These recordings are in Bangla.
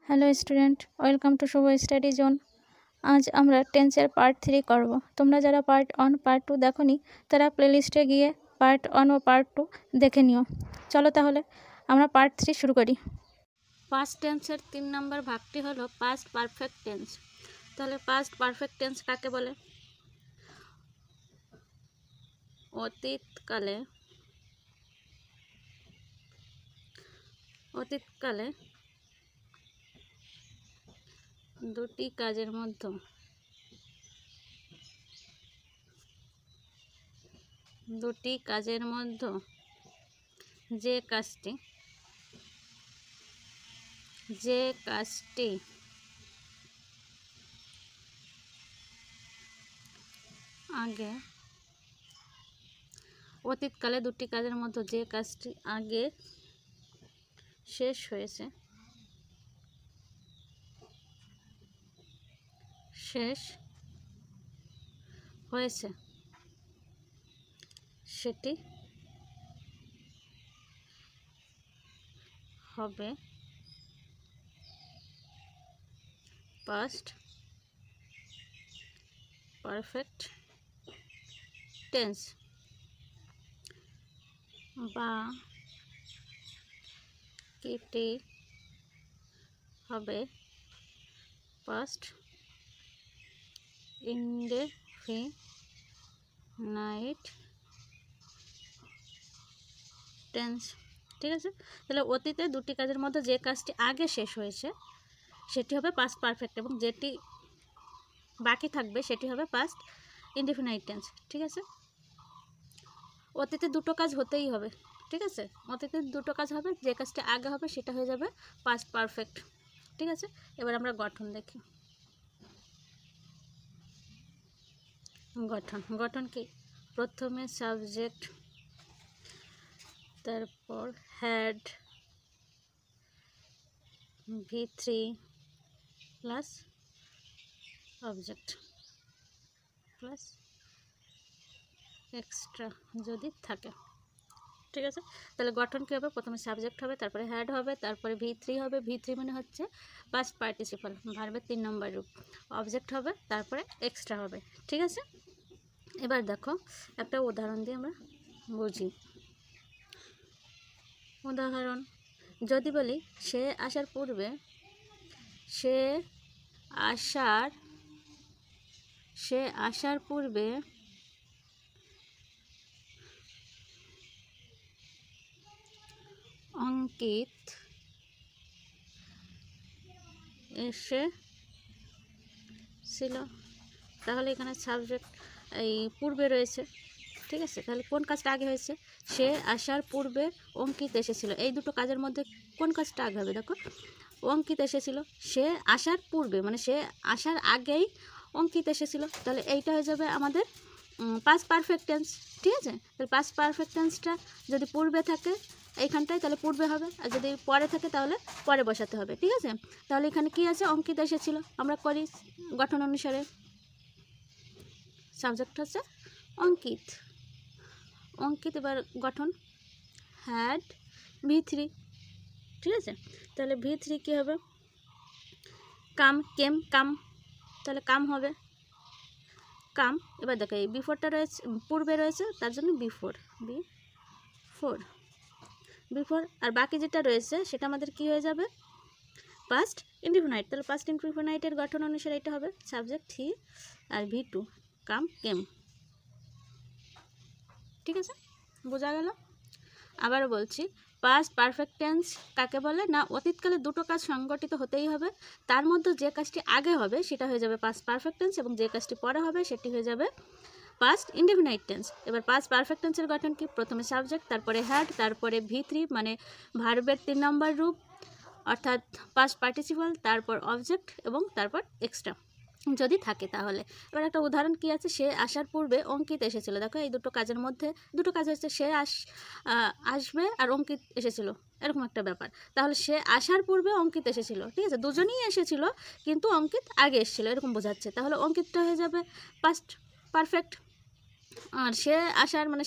Hello student, welcome to Shubh study zone. আজ আমরা টেন্সের পার্ট 3 করব। তোমরা যারা পার্ট 1 পার্ট 2 দেখোনি তারা প্লেলিস্টে গিয়ে পার্ট 1 ও পার্ট 2 দেখে নিও। চলো তাহলে আমরা পার্ট 3 শুরু করি। পাস্ট টেন্সের 3 নম্বর ভাগটি হলো পাস্ট পারফেক্ট টেন্স। তাহলে পাস্ট পারফেক্ট টেন্স কাকে বলে? অতীতকালে দুটি কাজের মধ্যে যে কাজটি আগে অতীতকালে দুটি কাজের মধ্যে যে কাজটি আগে শেষ হয়েছে সেটি হবে পাস্ট পারফেক্ট টেন্স বা এটি হবে পাস্ট ইনডেফিনাইট টেন্স। ঠিক আছে, তাহলে অতীতে দুটি কাজের মধ্যে যে কাজটি আগে শেষ হয়েছে সেটি হবে পাস্ট পারফেক্ট এবং যেটি বাকি থাকবে সেটি হবে পাস্ট ইনডেফিনাইট টেন্স। ঠিক আছে, অতীতে দুটো কাজ হতেই হবে। ঠিক আছে, অতীতে দুটো কাজ হবে, যে কাজটি আগে হবে সেটা হয়ে যাবে পাস্ট পারফেক্ট। ঠিক আছে, এবার আমরা গঠন দেখি। গঠন কি? প্রথমে সাবজেক্ট, তারপর had V3 plus object plus extra যদি থাকে। ঠিক আছে, তাহলে গঠন কী হবে? প্রথমে সাবজেক্ট হবে, তারপরে হ্যাড হবে, তারপরে V3 হবে। V3 মানে হচ্ছে পাস্ট পার্টিসিপাল, ভার্বের 3 নম্বর রূপ। অবজেক্ট হবে, তারপরে এক্সট্রা হবে। ঠিক আছে, এবার দেখো একটা উদাহরণ দিয়ে আমরা বুঝি। উদাহরণ যদি বলি, সে আসার পূর্বে অঙ্কিত এসেছিল, তাহলে এখানে সাবজেক্ট এই পূর্বে রয়েছে। ঠিক আছে, তাহলে কোন কাজটা আগে হয়েছে? সে আসার পূর্বে অঙ্কিত এসেছিল। এই দুটো কাজের মধ্যে কোন কাজটা আগে হবে? দেখো, অঙ্কিত এসেছিল। সে আসার পূর্বে মানে সে আসার আগেই অঙ্কিত এসেছিল, তাহলে এইটা হয়ে যাবে আমাদের পাস্ট পারফেক্ট টেন্স। ঠিক আছে, তাহলে পাস্ট পারফেক্ট টেন্সটা যদি পূর্বে থাকে এইখানটায় তাহলে পূর্বে হবে, আর যদি পরে থাকে তাহলে পরে বসাতে হবে। ঠিক আছে, তাহলে এখানে কি আছে? অঙ্কিত এসেছিল। আমরা করি গঠন অনুসারে, সাবজেক্ট হচ্ছে অঙ্কিত। এবার গঠন হ্যাড V3। ঠিক আছে, তাহলে V3 কী হবে? কাম, তাহলে কাম হবে কাম। এবার দেখো এই বিফোরটা রয়েছে, পূর্বে রয়েছে, তার জন্য বিফোর আর বাকি যেটা রয়েছে সেটা আমাদের কি হয়ে যাবে? Past indefinite. তাহলে পাস্ট ইনডিফিনাইটের গঠন অনুসারে এটা হবে সাবজেক্ট হি আর V2 কেম। ঠিক আছে, বোঝা গেল? আবারও বলছি, পাস্ট পারফেক্ট টেন্স কাকে বলে? না, অতীতকালে দুটো কাজ সংগঠিত হতেই হবে, তার মধ্যে যে কাজটি আগে হবে সেটা হয়ে যাবে পাস্ট পারফেক্ট টেন্স এবং যে কাজটি পরে হবে সেটি হয়ে যাবে পাস্ট ইনডেফিনাইট টেন্স। এবার পাস্ট পারফেক্ট টেন্সের গঠন কি? প্রথমে সাবজেক্ট, তারপরে হ্যাড, তারপরে V3 মানে ভার্বের 3 নম্বর রূপ অর্থাৎ পাস্ট পার্টিসিপাল, তারপর অবজেক্ট এবং তারপর এক্সট্রা যদি থাকে তাহলে। এবার একটা উদাহরণ কি আছে? সে আসার পূর্বে অঙ্কিত এসেছিল। দেখো এই দুটো কাজের মধ্যে দুটো কাজ হচ্ছে, সে আসবে আর অঙ্কিত এসেছিল, এরকম একটা ব্যাপার। তাহলে সে আসার পূর্বে অঙ্কিত এসেছিল। ঠিক আছে, দুজনেই এসেছিল কিন্তু অঙ্কিত আগে এসেছিল, এরকম বোঝাচ্ছে। তাহলে অঙ্কিতটা হয়ে যাবে পাস্ট পারফেক্ট, আর সে আসার মানে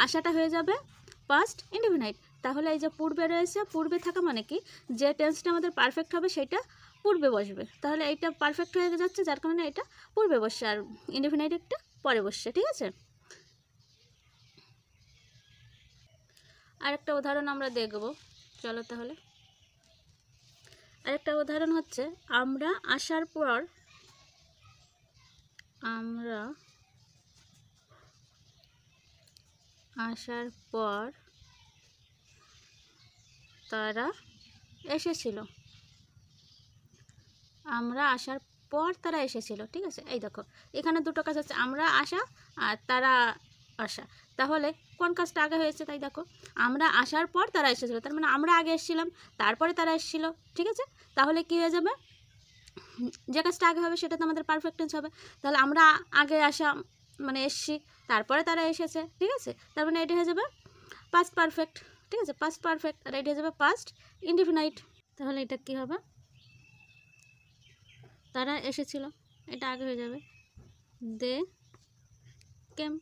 আসাটা হয়ে যাবে পাস্ট ইনডেফিনাইট। তাহলে এই যে পূর্বে রয়েছে, পূর্বে থাকা মানে কি, যে টেন্সটা আমাদের পারফেক্ট হবে সেটা পূর্বে বসবে। তাহলে এইটা পারফেক্ট হয়ে যাচ্ছে, যার কারণে এটা পূর্বে বসছে, আর ইনডিফিনাইটটা পরে বসছে। ঠিক আছে, আরেকটা উদাহরণ আমরা দেখব। চলো তাহলে, আরেকটা উদাহরণ হচ্ছে আমরা আসার পর, আমরা আসার পর তারা এসেছিল। আমরা আসার পর তারা এসেছিল। ঠিক আছে, এই দেখো এখানে দুটো কাজ হচ্ছে, আমরা আসা আর তারা আসা। তাহলে কোন কাজটা আগে হয়েছে? তাই দেখো, আমরা আসার পর তারা এসেছিল, তার মানে আমরা আগে এসেছিলাম, তারপরে তারা এসেছিল। ঠিক আছে, তাহলে কি হয়ে যাবে, যে কাজটা আগে হবে সেটা তো আমাদের পারফেক্ট টেন্স হবে। তাহলে আমরা আগে আসা মানে এসছি, তারপরে তারা এসেছে। ঠিক আছে, তার মানে এটা হয়ে যাবে পাস্ট পারফেক্ট। ঠিক আছে, পাস্ট পারফেক্ট, আর এটা হয়ে যাবে পাস্ট ইনডিফিনাইট। তাহলে এটা কি হবে, তারা এসেছিল, এটা আগে হয়ে যাবে দে কেম,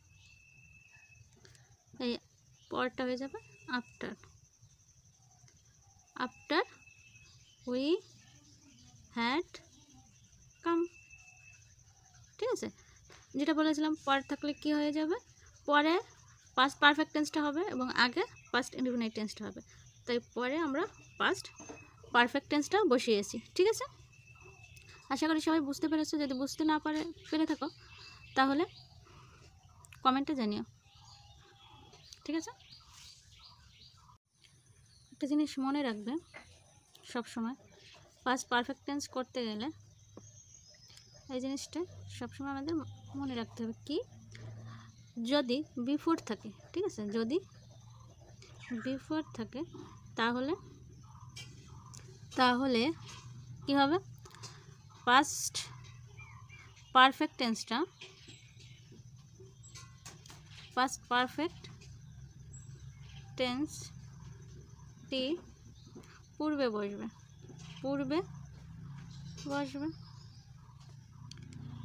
এই পরটা হয়ে যাবে after, after we had come. ঠিক আছে, যেটা বলেছিলাম পর থাকলে কি হয়ে যাবে, পরে পাস্ট পারফেক্ট টেন্সটা হবে এবং আগে পাস্ট ইনডিফিনাইট টেন্সটা হবে। তাই পরে আমরা পাস্ট পারফেক্ট টেন্সটা বসিয়েছি। ঠিক আছে, আশা করি সবাই বুঝতে পেরেছো। যদি বুঝতে না পেরে থাকো তাহলে কমেন্টে জানিও। ঠিক আছে, একটা জিনিস মনে রাখবে সব সময়, পাস্ট পারফেক্ট টেন্স করতে গেলে এই জিনিসটা সবসময় আমাদের মনে রাখতে হবে, কি, যদি বিফোর থাকে। ঠিক আছে, যদি বিফোর থাকে তাহলে কি হবে, পাস্ট পারফেক্ট টেন্সটা, পাস্ট পারফেক্ট টেন্সটি পূর্বে বসবে, পূর্বে বসবে,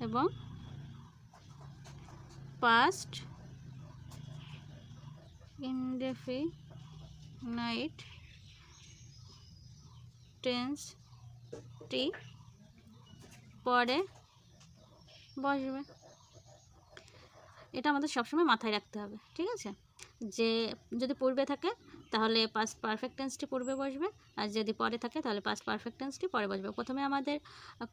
এবং পাস্ট ইনডেফিনাইট টেন্সটি পরে বসবে। এটা আমাদের সবসময় মাথায় রাখতে হবে। ঠিক আছে, যে যদি পূর্বে থাকে তাহলে পাস্ট পারফেক্ট টেন্সটি পূর্বে বসবে, আর যদি পরে থাকে তাহলে পাস্ট পারফেক্ট টেন্সটি পরে বসবে। প্রথমে আমাদের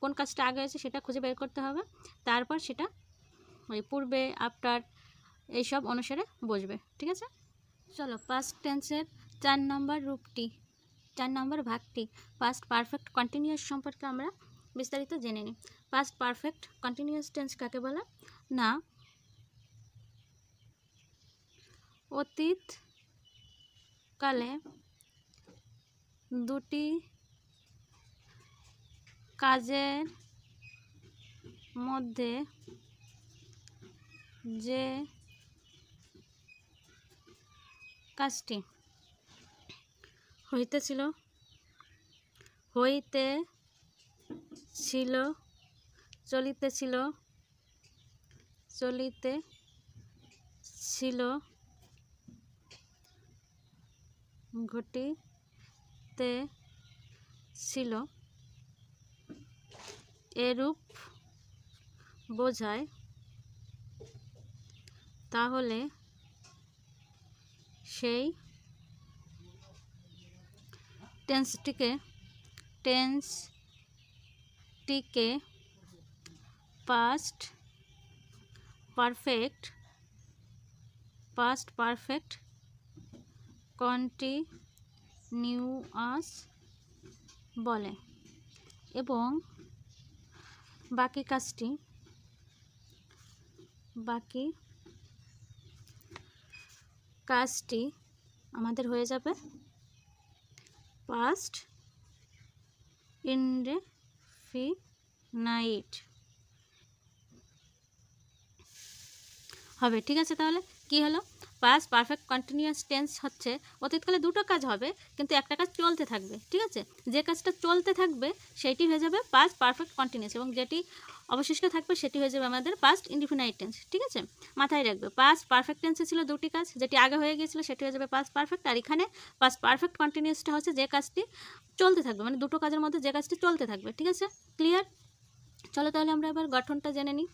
কোন কাজটা আগে হয়েছে সেটা খুঁজে বের করতে হবে, তারপর সেটা ওই পূর্বে আফটার এইসব অনুসারে বসবে। ঠিক আছে, চলো পাস্ট টেন্সের 4 নম্বর রূপটি, 4 নম্বর ভাগটি পাস্ট পারফেক্ট কন্টিনিউয়াস সম্পর্কে আমরা বিস্তারিত জেনে নিই। পাস্ট পারফেক্ট কন্টিনিউয়াস টেন্স কাকে বলে? না, অতীত কালে দুটি কাজের মধ্যে যে কাজটি হইতেছিল চলিতেছিল ঘটিতেছিল এরূপ বোঝায়, তাহলে সেই টেন্সটিকে পাস্ট পারফেক্ট কন্টিনিউয়াস বলে, এবং বাকি কাজটি আমাদের হয়ে যাবে পাস্ট ইনডেফিনাইট হবে। ঠিক আছে, তাহলে কি হলো, পাস্ট পারফেক্ট কন্টিনিউয়াস টেন্স হচ্ছে অতীতকালে দুটো কাজ হবে কিন্তু একটা কাজ চলতে থাকবে, ঠিক আছে? যে কাজটা চলতে থাকবে সেটি হয়ে যাবে পাস্ট পারফেক্ট কন্টিনিউয়াস, এবং যেটি অবশিষ্ট থাকবে সেটি হয়ে যাবে আমাদের পাস্ট ইনডিফিনাইট টেন্স, ঠিক আছে? মাথায় রাখবে পাস্ট পারফেক্ট টেন্সে ছিল দুটি কাজ, যেটি আগে হয়ে গিয়েছিল সেটি হয়ে যাবে পাস্ট পারফেক্ট, আর এখানে পাস্ট পারফেক্ট কন্টিনিউয়াসটা হচ্ছে যে কাজটি চলতে থাকবে, মানে দুটো কাজের মধ্যে যে কাজটি চলতে থাকবে, ঠিক আছে? ক্লিয়ার? চলো তাহলে আমরা এবার গঠনটা জেনে নিই।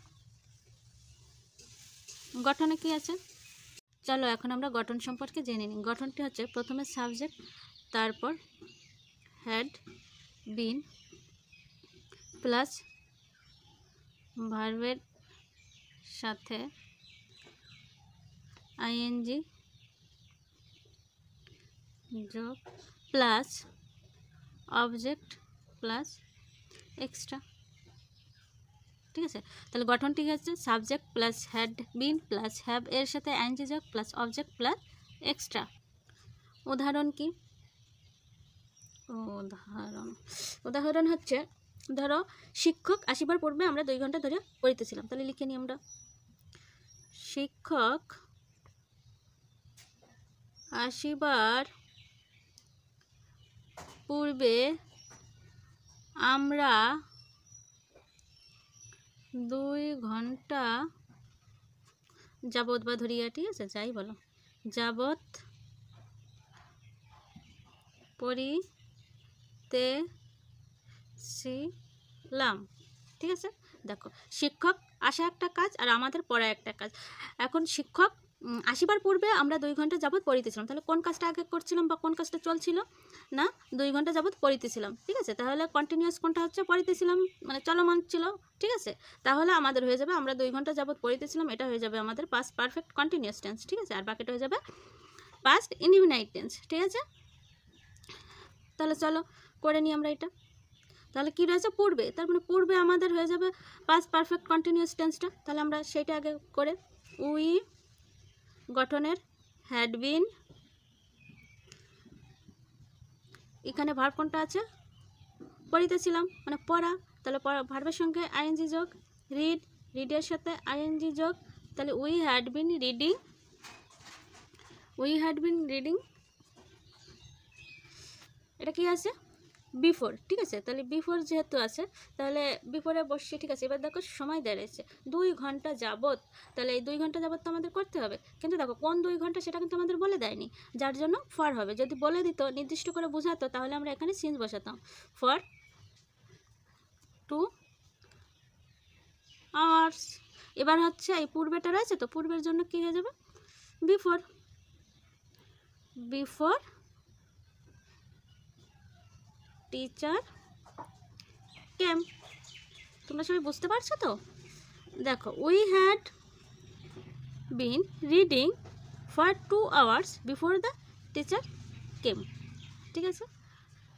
গঠনে কি আছে চলো এখন আমরা গঠন সম্পর্কে জেনে নিই। গঠনটি হচ্ছে প্রথমে সাবজেক্ট, তারপর হ্যাড বিন প্লাস ভার্বের সাথে আইএনজি যোগ প্লাস অবজেক্ট প্লাস এক্সট্রা, ঠিক আছে? তাহলে গঠনটি হচ্ছে subject plus had been plus have এর সাথে আইএনজি যোগ প্লাস অবজেক্ট প্লাস এক্সট্রা। উদাহরণ কি? উদাহরণ হচ্ছে ধরো শিক্ষক আসিবার পূর্বে আমরা 2 ঘন্টা ধরে পড়িতেছিলাম, তাহলে লিখে নিই আমরা শিক্ষক আসিবার পূর্বে আমরা 2 ঘন্টা যাবত, বা ধরিয়া, ঠিক আছে, যাই বলো, যাবত পড়িতেছিলাম, ঠিক আছে? দেখো শিক্ষক আসা একটা কাজ আর আমাদের পড়া একটা কাজ। এখন শিক্ষক আসিবার পূর্বে আমরা 2 ঘন্টা যাবত পড়িতেছিলাম, তাহলে কোন কাজটা আগে করছিলাম বা কোন কাজটা চলছিল? না, 2 ঘন্টা যাবত পড়িতেছিলাম, ঠিক আছে? তাহলে কন্টিনিউয়াস কোনটা হচ্ছে? পড়িতেছিলাম, মানে চলমান ছিল, ঠিক আছে? তাহলে আমাদের হয়ে যাবে আমরা 2 ঘন্টা যাবত পড়িতেছিলাম, এটা হয়ে যাবে আমাদের পাস্ট পারফেক্ট কন্টিনিউয়াস টেন্স, ঠিক আছে? আর বাকিটা হয়ে যাবে পাস্ট ইনডিফিনাইট টেন্স, ঠিক আছে? তাহলে চলো করে নিই আমরা এটা। তাহলে কী রয়েছে? পূর্বে, তার মানে পূর্বে আমাদের হয়ে যাবে পাস্ট পারফেক্ট কন্টিনিউয়াস টেন্সটা, তাহলে আমরা সেইটা আগে করে উই গঠনের হ্যাড বিন, এখানে ভার্ব কোনটা আছে? পড়িতেছিলাম, মানে পড়া, তাহলে ভার্বের সঙ্গে আইএনজি যোগ, রিডের সাথে আইএনজি যোগ, তাহলে উই হ্যাড বিন রিডিং, এটা কি আছে? বিফোর, ঠিক আছে? তাহলে বিফোর যেহেতু আছে তাহলে বিফোরে বসছি, ঠিক আছে? এবার দেখো সময় দাঁড়িয়েছে 2 ঘন্টা যাবত, তাহলে এই 2 ঘন্টা যাবত তো আমাদের করতে হবে, কিন্তু দেখো কোন 2 ঘন্টা সেটা কিন্তু আমাদের বলে দেয়নি, যার জন্য ফর হবে। যদি বলে দিত, নির্দিষ্ট করে বোঝাতো, তাহলে আমরা এখানে সিন্স বসাতাম, ফর 2 আওয়ার্স। এবার হচ্ছে এই পূর্বেটা রয়েছে, তো পূর্বের জন্য কি হয়ে যাবে? Before teacher came. তোমরা সবাই বুঝতে পারছো তো? দেখো we had been reading for 2 hours before the teacher came, ঠিক আছে?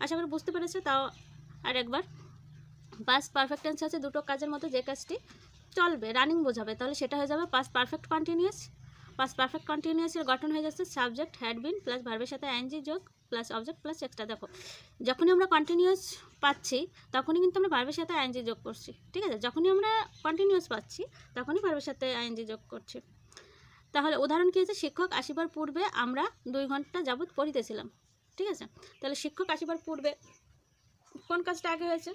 আশা করি বুঝতে পেরেছো। তাও আর একবার, পাস্ট পারফেক্ট টেন্স আছে দুটো কাজের মধ্যে যে কাজটি চলবে, রানিং বোঝাবে, তাহলে সেটা হয়ে যাবে past perfect continuous. Past perfect কন্টিনিউয়াসের গঠন হয়ে যাচ্ছে সাবজেক্ট হ্যাড বিন প্লাস ভার্বের সাথে আইএনজি যোগ প্লাস অবজেক্ট প্লাস এক্সট্রা। দেখো যখনই আমরা কন্টিনিউয়াস পাচ্ছি তখনই কিন্তু আমরা ভার্বের সাথে আইএনজি যোগ করছি, ঠিক আছে? যখনই আমরা কন্টিনিউয়াস পাচ্ছি তখনই ভার্বের সাথে আইএনজি যোগ করছি। তাহলে উদাহরণ কী আছে? শিক্ষক আসিবার পূর্বে আমরা 2 ঘন্টা যাবত পড়িতেছিলাম, ঠিক আছে? তাহলে শিক্ষক আসিবার পূর্বে কোন কাজটা আগে হয়েছে?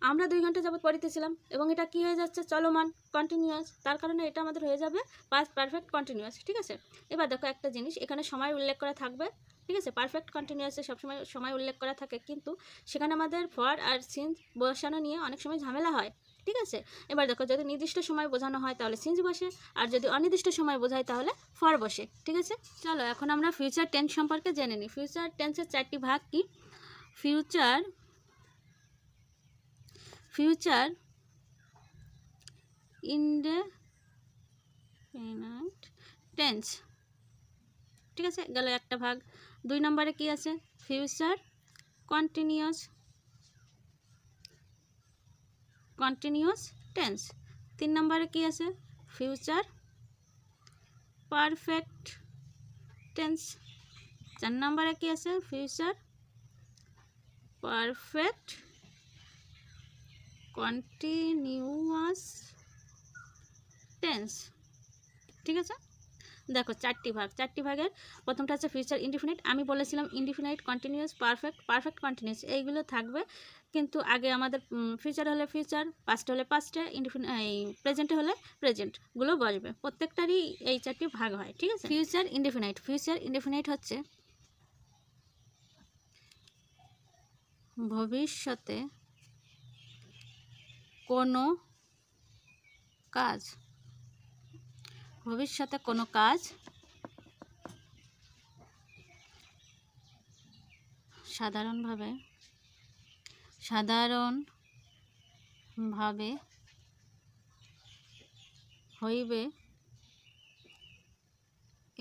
আমরা 2 ঘন্টা যাবত পড়িতেছিলাম, এবং এটা কি হয়ে যাচ্ছে? চলমান, কন্টিনিউয়াস, তার কারণে এটা আমাদের হয়ে যাবে পাস্ট পারফেক্ট কন্টিনিউয়াস, ঠিক আছে? এবার দেখো একটা জিনিস, এখানে সময় উল্লেখ করা থাকবে, ঠিক আছে? পারফেক্ট কন্টিনিউয়াসে সবসময় সময় উল্লেখ করা থাকে, কিন্তু সেখানে আমাদের ফর আর সিন্স বসানো নিয়ে অনেক সময় ঝামেলা হয়, ঠিক আছে? এবার দেখো যদি নির্দিষ্ট সময় বোঝানো হয় তাহলে সিন্স বসে, আর যদি অনির্দিষ্ট সময় বোঝায় তাহলে ফর বসে, ঠিক আছে? চলো এখন আমরা ফিউচার টেন্স সম্পর্কে জেনে নিই। ফিউচার টেন্সের 4টি ভাগ কি? ফিউচার ইনডেফিনিট টেন্স, ঠিক আছে? গেল একটা ভাগ। 2 নম্বরে কি আছে? Future continuous tense. 3 নম্বরে কি আছে? Future perfect tense. 4 নম্বরে কি আছে? ফিউচার পারফেক্ট কন্টিনিউয়াস টেন্স, ঠিক আছে? দেখো চারটি ভাগের প্রথমটা হচ্ছে ফিউচার ইনডিফিনিট। আমি বলেছিলাম ইনডিফিনাইট, কন্টিনিউয়াস, পারফেক্ট কন্টিনিউয়াস এইগুলো থাকবে, কিন্তু আগে আমাদের ফিউচার হলে ফিউচার, পাস্ট হলে পাস্টে, প্রেজেন্টে হলে প্রেজেন্টগুলো বসবে। প্রত্যেকটারই এই চারটি ভাগ হয়, ঠিক আছে। ফিউচার ইনডিফিনাইট হচ্ছে ভবিষ্যতে কোনো কাজ সাধারণভাবে হইবে,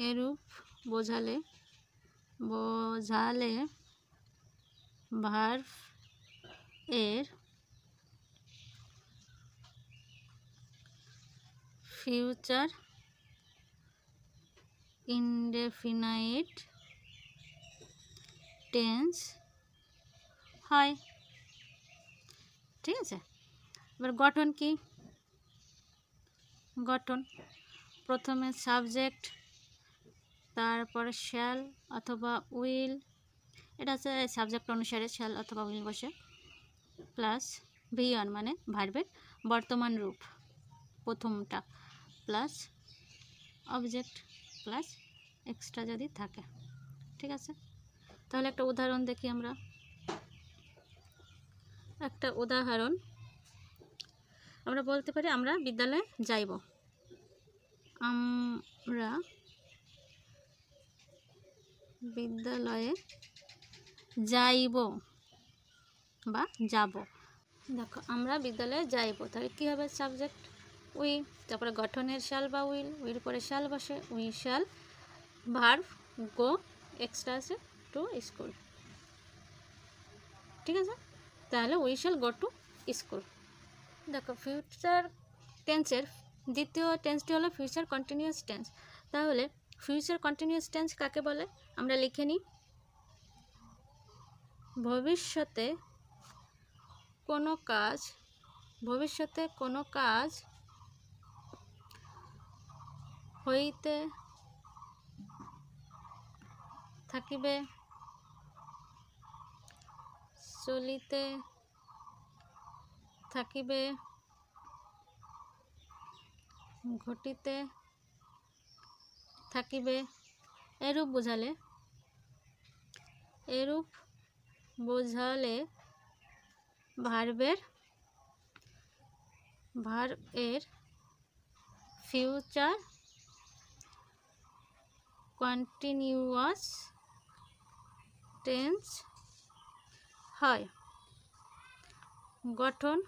এরূপ বোঝালে ভার্ব এর ফিউচার ইনডেফিনাইট টেন্স হয়, ঠিক আছে। এবার গঠন কি? গঠন প্রথমে সাবজেক্ট, তারপরে শ্যাল অথবা উইল, এটা হচ্ছে সাবজেক্ট অনুসারে শ্যাল অথবা উইল বসে, প্লাস V1 মানে ভার্বের বর্তমান রূপ প্রথমটা, প্লাস অবজেক্ট, প্লাস এক্সট্রা যদি থাকে, ঠিক আছে। তাহলে একটা উদাহরণ দেখি আমরা। আমরা বলতে পারি আমরা বিদ্যালয়ে যাইব। আমরা বিদ্যালয়ে যাইব বা যাব। দেখো আমরা বিদ্যালয়ে যাইব, তাহলে কী হবে? সাবজেক্ট উই, তারপরে গঠনের শ্যাল বা উইল পরে শ্যাল বসে, we shall, verb go, extra আছে টু স্কুল, ঠিক আছে। তাহলে we shall go to school. দেখো ফিউচার টেন্সের দ্বিতীয় টেন্সটি হলো ফিউচার কন্টিনিউয়াস টেন্স। তাহলে ফিউচার কন্টিনিউয়াস টেন্স কাকে বলে আমরা লিখে নিই। ভবিষ্যতে কোনো কাজ হইতে থাকিবে, চলিতে থাকিবে, ঘটিতে থাকিবে, এরূপ বোঝালে ভার্বের ফিউচার কন্টিনিউয়াস টেন্স হয়। গঠন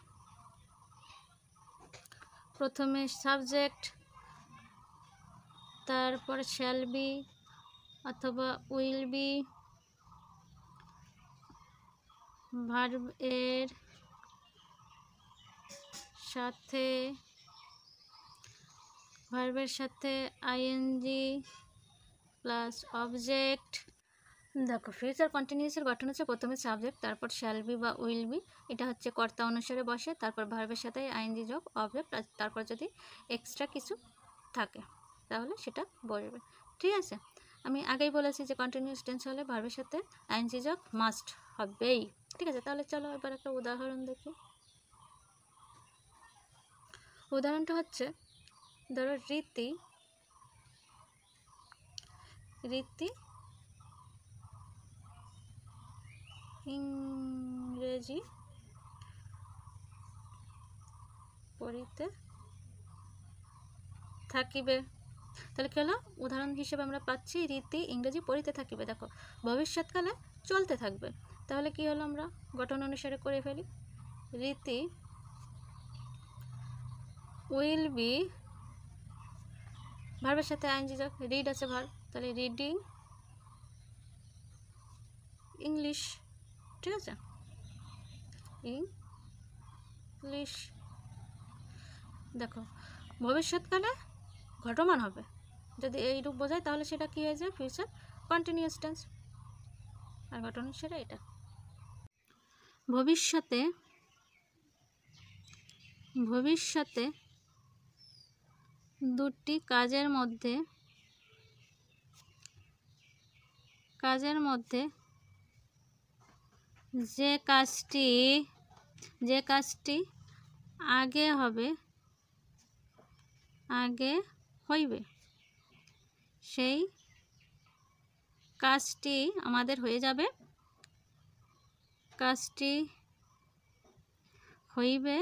প্রথমে সাবজেক্ট, তারপর শ্যাল বি অথবা উইল বি, ভার্বের সাথে আইএনজি প্লাস অবজেক্ট। দেখো ফিউচার কন্টিনিউয়াসের গঠন হচ্ছে প্রথমে সাবজেক্ট, তারপর শ্যাল বি বা উইল বি, এটা হচ্ছে কর্তা অনুসারে বসে, তারপর ভার্বের সাথে আইএনজি যোগ অবজেক্ট, তারপর যদি এক্সট্রা কিছু থাকে তাহলে সেটা বলবে, ঠিক আছে। আমি আগেই বলেছি যে কন্টিনিউয়াস টেন্স হলে ভার্বের সাথে আইএনজি যোগ মাস্ট হবেই, ঠিক আছে। তাহলে চলো এবার একটা উদাহরণ দেখি। উদাহরণটা হচ্ছে, ধরো রীতি ইংরেজি পড়িতে থাকিবে। তাহলে কি হলো? উদাহরণ হিসেবে আমরা পাচ্ছি রীতি ইংরেজি পড়িতে থাকিবে। দেখো ভবিষ্যৎকালে চলতে থাকবে, তাহলে কি হলো? আমরা গঠন অনুসারে করে ফেলি। রীতি উইল বি, ভার্বের সাথে আইএনজি যোগ, রিড আছে ভার্ব, তাহলে রিডিং ইংলিশ, ঠিক আছে, ইংলিশ। দেখো ভবিষ্যৎকালে ঘটমান হবে, যদি এই রূপ বোঝায় তাহলে সেটা কি হয়ে যায়? Future continuous tense. আর ঘটন সেটা এটা। ভবিষ্যতে দুটি কাজের মধ্যে কাজের মধ্যে যে কাজটি আগে হইবে সেই কাজটি আমাদের হয়ে যাবে, কাজটি হইবে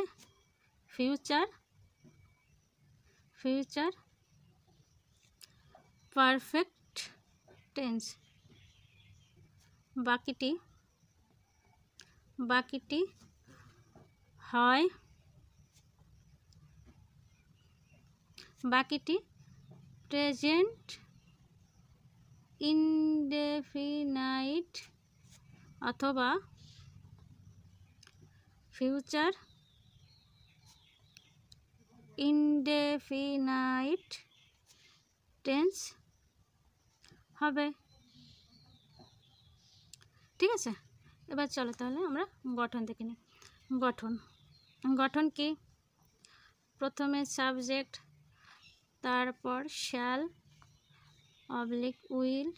ফিউচার পারফেক্ট টেন্স। বাকিটি হয় প্রেজেন্ট ইনডেফিনাইট অথবা ফিউচার ইনডেফিনাইট টেন্স হবে। ঠিক আছে, এবার চলো তাহলে আমরা গঠন দেখে নিই। গঠন কি? প্রথমে সাবজেক্ট, তারপর শ্যাল অবলিক উইল।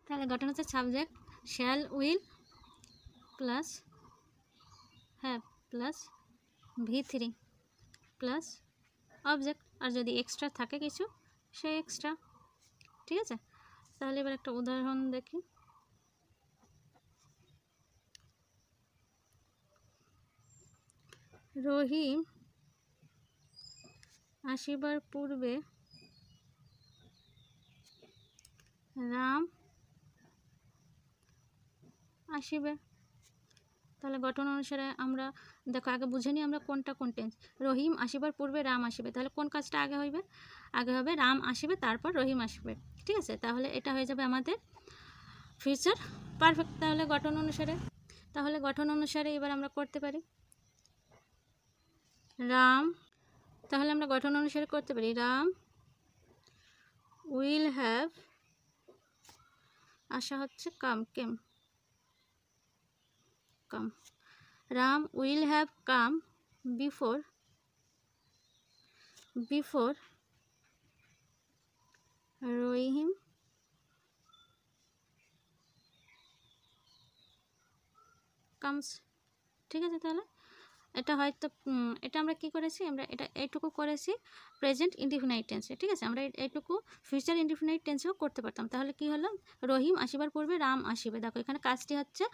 তাহলে গঠন হচ্ছে subject shall will plus V3 plus object, আর যদি এক্সট্রা থাকে কিছু সে এক্সট্রা। ঠিক আছে, তাহলে এবার একটা উদাহরণ দেখি। রহিম আসিবার পূর্বে রাম আসিবে। তাহলে গঠন অনুসারে আমরা দেখো আগে বুঝে নিই আমরা কোনটা কোন টেন্স। রহিম আসিবার পূর্বে রাম আসিবে, তাহলে কোন কাজটা আগে হইবে? আগে হবে রাম আসিবে তারপর রহিম আসবে। ঠিক আছে, তাহলে এটা হয়ে যাবে আমাদের ফিউচার পারফেক্ট। তাহলে গঠন অনুসারে এবার আমরা করতে পারি রাম। তাহলে আমরা গঠন অনুসারে করতে পারি রাম উইল হ্যাভ, আশা হচ্ছে come. Ram will have come before Rahim comes. ঠিক আছে, তাহলে এটা হয়তো এটা আমরা কি করেছি, আমরা এটা এইটুকু করেছি প্রেজেন্ট ইনডিফিনাইট টেন্সে। ঠিক আছে, আমরা এইটুকু ফিউচার ইনডিফিনাইট টেন্সেও করতে পারতাম। তাহলে কি হলো, রহিম আসিবার পূর্বে রাম আসিবে। দেখো এখানে কাজটি হচ্ছে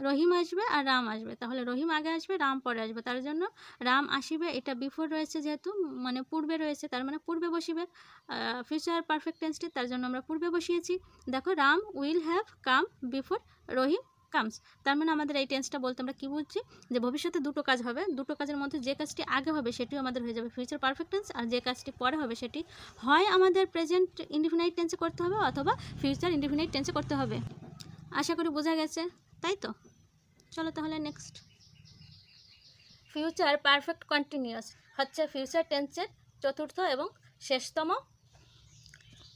রহিম আসবে আর রাম আসবে, তাহলে রহিম আগে আসবে রাম পরে আসবে, তার জন্য রাম আসিবে এটা বিফোর রয়েছে, যেহেতু মানে পূর্বে রয়েছে, তার মানে পূর্বে বসিবে ফিউচার পারফেক্ট টেন্সটি, তার জন্য আমরা পূর্বে বসিয়েছি। দেখো Ram will have come before Rahim comes, তার মানে আমাদের এই টেন্সটা বলতে আমরা কি বুঝছি, যে ভবিষ্যতে দুটো কাজ হবে, দুটো কাজের মধ্যে যে কাজটি আগে হবে সেটিও আমাদের হয়ে যাবে ফিউচার পারফেক্ট টেন্স, আর যে কাজটি পরে হবে সেটি হয় আমাদের প্রেজেন্ট ইনডিফিনাইট টেন্সে করতে হবে অথবা ফিউচার ইনডিফিনাইট টেন্সে করতে হবে। আশা করি বোঝা গেছে, তাই তো? চলো তাহলে নেক্সট। ফিউচার পারফেক্ট কন্টিনিউয়াস হচ্ছে ফিউচার টেন্সের চতুর্থ এবং শেষতম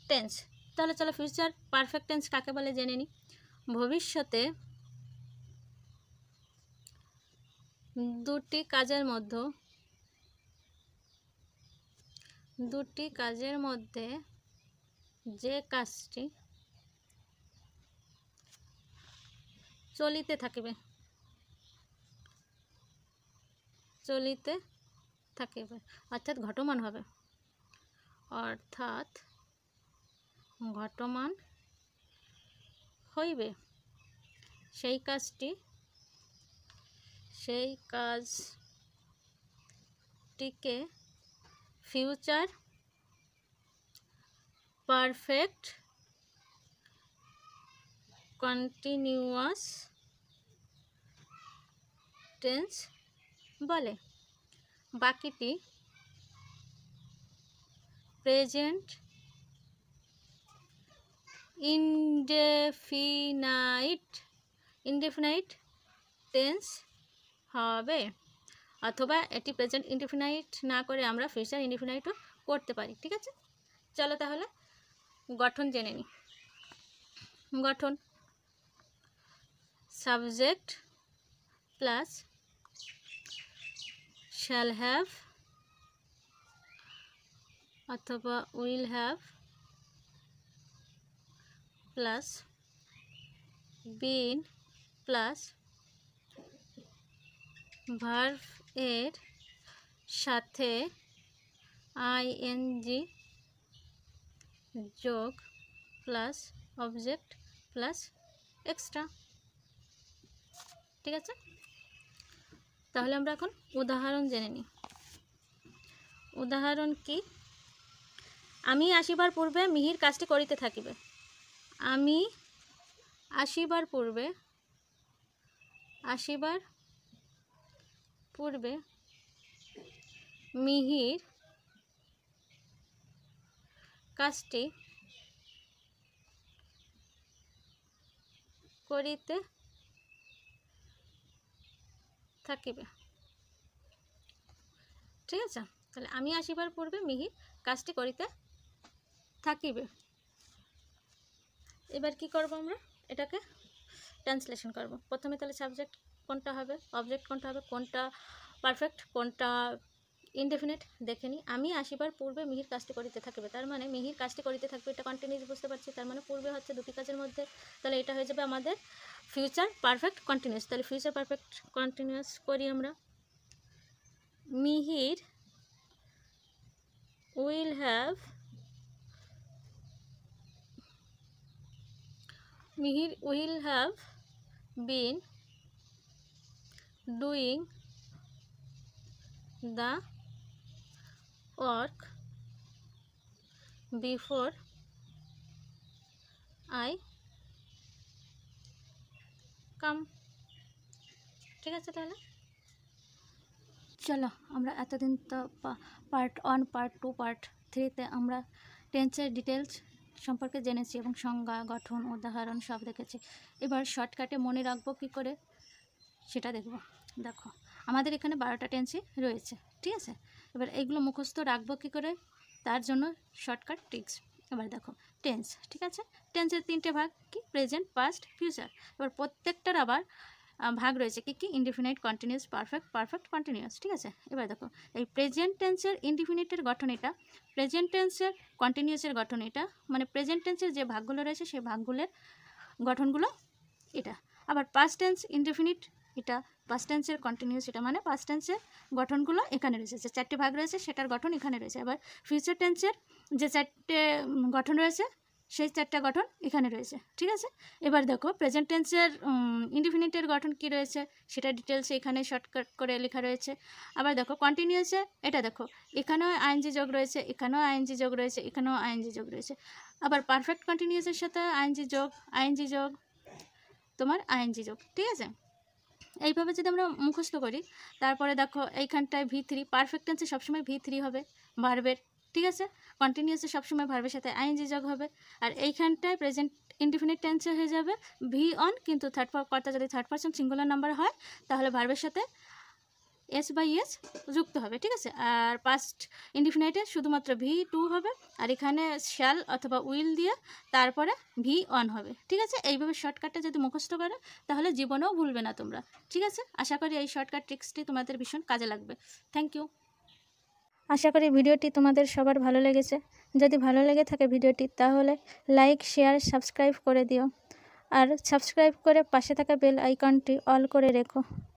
টেন্স। তাহলে চলো ফিউচার পারফেক্ট টেন্স কাকে বলে জেনে নিই। ভবিষ্যতে দুটি কাজের মধ্যে যে কাজটি চলিতে থাকিবে অর্থাৎ ঘটমান হবে, ঘটমান হইবে, সেই কাজটিকে ফিউচার পারফেক্ট কন্টিনিউয়াস টেন্স বলে। বাকিটি প্রেজেন্ট ইনডেফিনাইট টেন্স হবে, অথবা এটি প্রেজেন্ট ইনডেফিনাইট না করে আমরা ফিউচার ইনডেফিনাইটও করতে পারি। ঠিক আছে, চলো তাহলে গঠন জেনে নিই। গঠন সাবজেক্ট প্লাস শ্যাল হ্যাভ অথবা will have plus been plus verb এর সাথে আইএনজি যোগ প্লাস অবজেক্ট প্লাস এক্সট্রা। ঠিক আছে, তাহলে আমরা এখন উদাহরণ জেনে নিই। উদাহরণ কি? আমি আসিবার পূর্বে মিহির কাজটি করিতে থাকিবে। আমি আসিবার পূর্বে মিহির কাজটি করিতে থাকিবে। ঠিক আছে, তাহলে আমি আসিবার পূর্বে মিহির কাজটি করিতে থাকিবে। এবার কি করব আমরা? এটাকে ট্রান্সলেশন করব। প্রথমে তাহলে সাবজেক্ট কোনটা হবে, অবজেক্ট কোনটা হবে, কোনটা পারফেক্ট কোনটা ইনডেফিনিট দেখে নিই। আমি আসিবার পূর্বে মিহির কাজটি করিতে থাকিবে, তার মানে মিহির কাজটি করিতে থাকবে, এটা কন্টিনিউয়াস বুঝতে পারছি। তার মানে পূর্বে হচ্ছে দুটি কাজের মধ্যে, তাহলে এটা হয়ে যাবে আমাদের ফিউচার পারফেক্ট কন্টিনিউয়াস। তাহলে ফিউচার পারফেক্ট কন্টিনিউয়াস করি আমরা। Mihir will have been doing the work before I come। ঠিক আছে, তাহলে চলো আমরা এতদিন তো পার্ট 1, পার্ট 2, পার্ট 3তে আমরা টেন্সের ডিটেলস সম্পর্কে জেনেছি এবং সংজ্ঞা, গঠন, উদাহরণ সব দেখেছি। এবার শর্টকাটে মনে রাখবো কী করে সেটা দেখব। দেখো আমাদের এখানে 12টা টেন্সই রয়েছে। ঠিক আছে, এবার এইগুলো মুখস্থ রাখবো কী করে, তার জন্য শর্টকাট ট্রিক্স। এবার দেখো টেন্স, ঠিক আছে, টেন্সের 3টে ভাগ, কি? Present, past, future. এবার প্রত্যেকটার আবার ভাগ রয়েছে কি কি? Indefinite, continuous, perfect, perfect continuous. ঠিক আছে, এবার দেখো এই প্রেজেন্ট টেন্সের ইনডিফিনিটের গঠন এটা, প্রেজেন্ট টেন্সের কন্টিনিউয়াসের গঠন এটা, মানে প্রেজেন্ট টেন্সের যে ভাগগুলো রয়েছে সেই ভাগগুলোর গঠনগুলো এটা। আবার পাস্ট টেন্স ইনডিফিনিট এটা, পাস্ট টেন্সের কন্টিনিউয়াস এটা, মানে পাস্ট টেন্সের গঠনগুলো এখানে রয়েছে, যে 4টে ভাগ রয়েছে সেটার গঠন এখানে রয়েছে। আবার ফিউচার টেন্সের যে 4টে গঠন রয়েছে সেই 4টা গঠন এখানে রয়েছে। ঠিক আছে, এবার দেখো প্রেজেন্ট টেন্সের ইনডিফিনিটের গঠন কি রয়েছে সেটা ডিটেলসে এখানে শর্টকাট করে লেখা রয়েছে। আবার দেখো কন্টিনিউয়াসে এটা দেখো এখানেও আইএনজি যোগ রয়েছে, এখানেও আইএনজি যোগ রয়েছে, এখানেও আইএনজি যোগ রয়েছে। আবার পারফেক্ট কন্টিনিউয়াসের সাথে আইএনজি যোগ তোমার আইএনজি যোগ। ঠিক আছে, এইভাবে যদি আমরা মুখস্থ করি, তারপরে দেখো এইখানটায় V3, পারফেক্ট টেন্সে সবসময় V3 হবে ভার্বের। ঠিক আছে, কন্টিনিউয়াসে সবসময় ভার্বের সাথে আইএনজি যোগ হবে। আর এইখানটায় প্রেজেন্ট ইনডিফিনিট টেন্সে হয়ে যাবে V1, কিন্তু কর্তা যদি থার্ড পারসন সিঙ্গুলার নাম্বার হয় তাহলে ভার্বের সাথে S/S যুক্ত হবে। ঠিক আছে, আর পাস্ট ইনডিফিনিটে শুধুমাত্র V2 হবে, আর এখানে শ্যাল অথবা উইল দিয়ে তারপরে V1 হবে। ঠিক আছে, এইভাবে শর্টকাটে যদি মুখস্থ করো তাহলে জীবনেও ভুলবে না তোমরা। ঠিক আছে, আশা করি এই শর্টকাট ট্রিক্সটি তোমাদের ভীষণ কাজে লাগবে। Thank you. আশা করি ভিডিওটি তোমাদের সবার ভালো লেগেছে। যদি ভালো লেগে থাকে ভিডিওটি, তাহলে লাইক, শেয়ার, সাবস্ক্রাইব করে দিও। আর সাবস্ক্রাইব করে পাশে থাকা বেল আইকনটি অল করে রেখো।